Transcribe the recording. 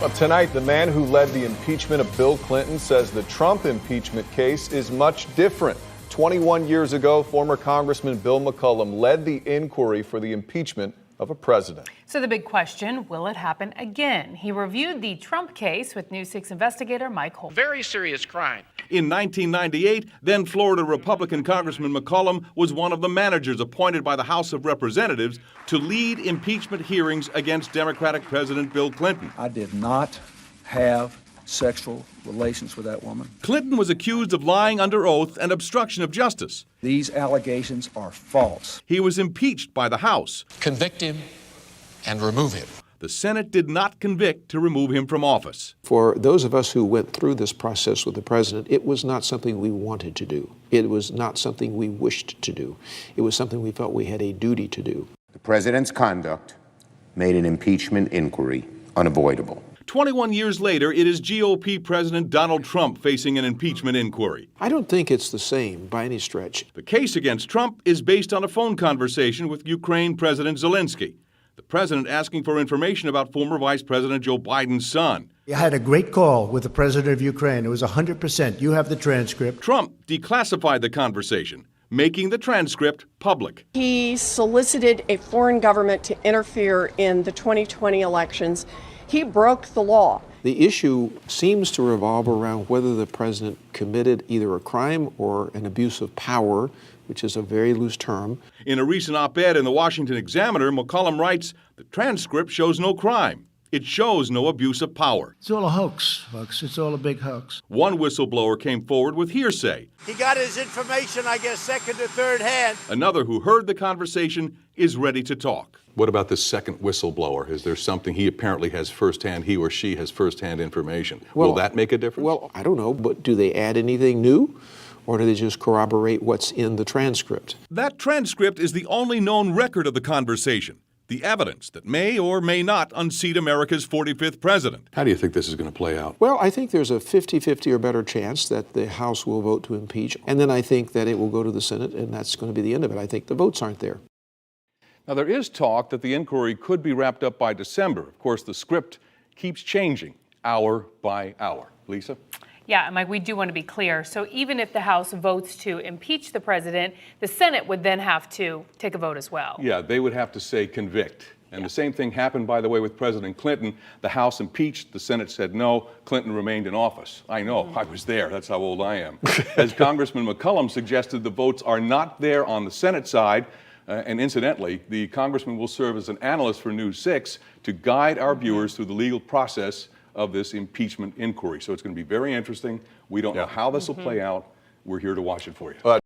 Well, tonight, the man who led the impeachment of Bill Clinton says the Trump impeachment case is much different. 21 years ago, former Congressman Bill McCollum led the inquiry for the impeachment of a president. So the big question, will it happen again? He reviewed the Trump case with News 6 investigator Mike Holt. Very serious crime. In 1998, then Florida Republican Congressman McCollum was one of the managers appointed by the House of Representatives to lead impeachment hearings against Democratic President Bill Clinton. I did not have sexual relations with that woman. Clinton was accused of lying under oath and obstruction of justice. These allegations are false. He was impeached by the House. Convict him and remove him. The Senate did not convict to remove him from office. For those of us who went through this process with the president, it was not something we wanted to do. It was not something we wished to do. It was something we felt we had a duty to do. The president's conduct made an impeachment inquiry unavoidable. 21 years later, it is GOP President Donald Trump facing an impeachment inquiry. I don't think it's the same by any stretch. The case against Trump is based on a phone conversation with Ukraine President Zelensky. The president asking for information about former Vice President Joe Biden's son. I had a great call with the president of Ukraine. It was 100%. You have the transcript. Trump declassified the conversation, making the transcript public. He solicited a foreign government to interfere in the 2020 elections. He broke the law. The issue seems to revolve around whether the president committed either a crime or an abuse of power, which is a very loose term. In a recent op-ed in the Washington Examiner, McCollum writes, the transcript shows no crime. It shows no abuse of power. It's all a hoax, folks. It's all a big hoax. One whistleblower came forward with hearsay. He got his information, I guess, second or third hand. Another who heard the conversation is ready to talk. What about this second whistleblower? Is there something he apparently has firsthand, he or she has firsthand information? Will that make a difference? Well, I don't know, but do they add anything new? Or do they just corroborate what's in the transcript? That transcript is the only known record of the conversation, the evidence that may or may not unseat America's 45th president. How do you think this is going to play out? Well, I think there's a 50-50 or better chance that the House will vote to impeach, and then I think that it will go to the Senate, and that's going to be the end of it. I think the votes aren't there. Now, there is talk that the inquiry could be wrapped up by December. Of course, the script keeps changing hour by hour. Lisa? Yeah, Mike, we do want to be clear. So even if the House votes to impeach the president, the Senate would then have to take a vote as well. Yeah, they would have to say convict. And the same thing happened, by the way, with President Clinton. The House impeached, the Senate said no, Clinton remained in office. I know, I was there, that's how old I am. As Congressman McCollum suggested, the votes are not there on the Senate side. And incidentally, the congressman will serve as an analyst for News 6 to guide our viewers through the legal process of this impeachment inquiry. So it's going to be very interesting. We don't know how this will play out. We're here to watch it for you.